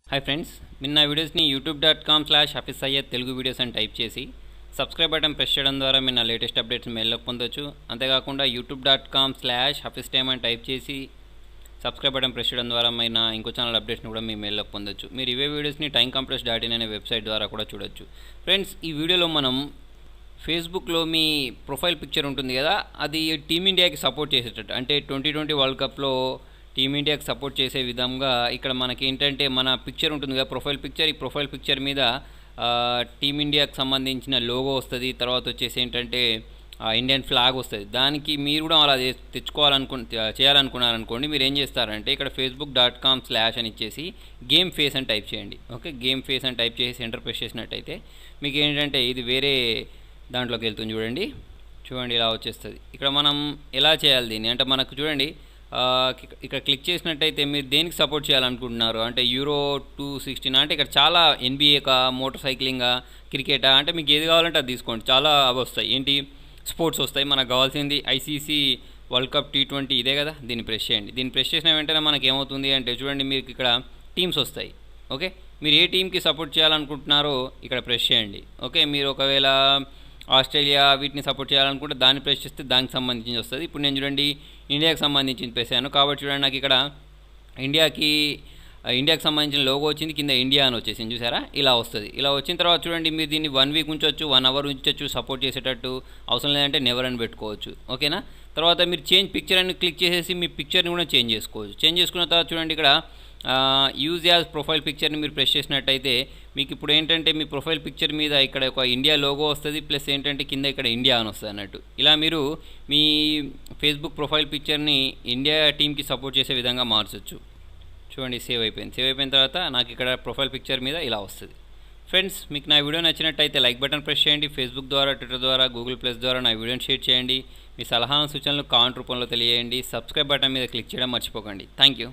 Hi friends, మీరు నా వీడియోస్ని youtube.com/hafiz తెలుగు వీడియోస్ అని టైప్ చేసి సబ్స్క్రైబ్ బటన్ ప్రెస్ చేయడం ద్వారా మీరు నా లేటెస్ట్ అప్డేట్స్ మెయిల్లోకి పొందొచ్చు. అంతేకాకుండా youtube.com/hafiz అని టైప్ చేసి సబ్స్క్రైబ్ బటన్ ప్రెస్ చేయడం ద్వారా మీరు నా ఇంకో ఛానల్ అప్డేట్స్ని కూడా మీ మెయిల్లోకి పొందొచ్చు. మీరు ఇవే వీడియోస్ని timecompress.in అనే వెబ్సైట్ ద్వారా కూడా చూడొచ్చు. ఫ్రెండ్స్, ఈ వీడియోలో మనం ఫేస్బుక్లో మీ ప్రొఫైల్ పిక్చర్ ఉంటుంది కదా, అది టీమిండియాకి సపోర్ట్ చేసేటట్టు, అంటే 2020 వరల్డ్ కప్లో టీమిండియాకి సపోర్ట్ చేసే విధంగా ఇక్కడ మనకి ఏంటంటే మన పిక్చర్ ఉంటుంది కదా, ప్రొఫైల్ పిక్చర్. ఈ ప్రొఫైల్ పిక్చర్ మీద టీమిండియాకి సంబంధించిన లోగో వస్తుంది. తర్వాత వచ్చేసి ఏంటంటే ఇండియన్ ఫ్లాగ్ వస్తుంది. దానికి మీరు కూడా అలా చేయాలనుకున్నారనుకోండి, మీరు ఏం చేస్తారంటే ఇక్కడ facebook.com/ అని ఇచ్చేసి గేమ్ ఫేస్ అని టైప్ చేయండి. ఓకే, గేమ్ ఫేస్ అని టైప్ చేసి ఎంటర్ ప్రెస్ చేసినట్టయితే మీకు ఏంటంటే ఇది వేరే దాంట్లోకి వెళ్తుంది. చూడండి ఇలా వచ్చేస్తుంది. ఇక్కడ మనం ఎలా చేయాలి దీన్ని అంటే మనకు చూడండి, ఇక్కడ క్లిక్ చేసినట్టయితే మీరు దేనికి సపోర్ట్ చేయాలనుకుంటున్నారు అంటే యూరో 2016 అంటే ఇక్కడ చాలా NBA మోటార్ సైక్లింగా, క్రికెటా అంటే మీకు ఏది కావాలంటే అది తీసుకోండి. చాలా అవి వస్తాయి, ఏంటి స్పోర్ట్స్ వస్తాయి. మనకు కావాల్సింది ICC వరల్డ్ కప్ T20 ఇదే కదా. దీన్ని ప్రెస్ చేయండి. దీన్ని ప్రెస్ చేసిన వెంటనే మనకి ఏమవుతుంది అంటే చూడండి, మీకు ఇక్కడ టీమ్స్ వస్తాయి. ఓకే, మీరు ఏ టీంకి సపోర్ట్ చేయాలనుకుంటున్నారో ఇక్కడ ప్రెస్ చేయండి. ఓకే, మీరు ఒకవేళ ఆస్ట్రేలియా వీటిని సపోర్ట్ చేయాలనుకుంటే దాన్ని ప్రెస్ చేస్తే దానికి సంబంధించి వస్తుంది. ఇప్పుడు నేను చూడండి ఇండియాకి సంబంధించి ప్రెసాను కాబట్టి చూడండి నాకు ఇక్కడ ఇండియాకి సంబంధించిన లోగో వచ్చింది, కింద ఇండియా అని వచ్చేసింది. చూసారా, ఇలా వస్తుంది. ఇలా వచ్చిన తర్వాత చూడండి, మీరు దీన్ని 1 వీక్ ఉంచవచ్చు, 1 అవర్ ఉంచవచ్చు. సపోర్ట్ చేసేటట్టు అవసరం లేదంటే నెవర్ అని పెట్టుకోవచ్చు. ఓకేనా. తర్వాత మీరు చేంజ్ పిక్చర్ అని క్లిక్ చేసేసి మీ పిక్చర్ని కూడా చేంజ్ చేసుకోవచ్చు. చేంజ్ చేసుకున్న తర్వాత చూడండి ఇక్కడ యూజ్ యాజ్ ప్రొఫైల్ పిక్చర్ని మీరు ప్రెస్ చేసినట్టయితే మీకు ఇప్పుడు ఏంటంటే మీ ప్రొఫైల్ పిక్చర్ మీద ఇక్కడ ఒక ఇండియా లోగో వస్తుంది, ప్లస్ ఏంటంటే కింద ఇక్కడ ఇండియా అని వస్తుంది అన్నట్టు. ఇలా మీరు మీ ఫేస్బుక్ ప్రొఫైల్ పిక్చర్ని ఇండియా టీంకి సపోర్ట్ చేసే విధంగా మార్చొచ్చు. చూడండి, సేవ్ అయిపోయింది. సేవ్ అయిపోయిన తర్వాత నాకు ఇక్కడ ప్రొఫైల్ పిక్చర్ మీద ఇలా వస్తుంది. ఫ్రెండ్స్, మీకు నా వీడియో నచ్చినట్టయితే లైక్ బటన్ ప్రెస్ చేయండి. ఫేస్బుక్ ద్వారా, ట్విట్టర్ ద్వారా, గూగుల్ ప్లస్ ద్వారా నా వీడియోని షేర్ చేయండి. మీ సలహాలను సూచనలు కామెంట్ రూపంలో తెలియజేయండి. సబ్స్క్రైబ్ బటన్ మీద క్లిక్ చేయడం మర్చిపోకండి. Thank you.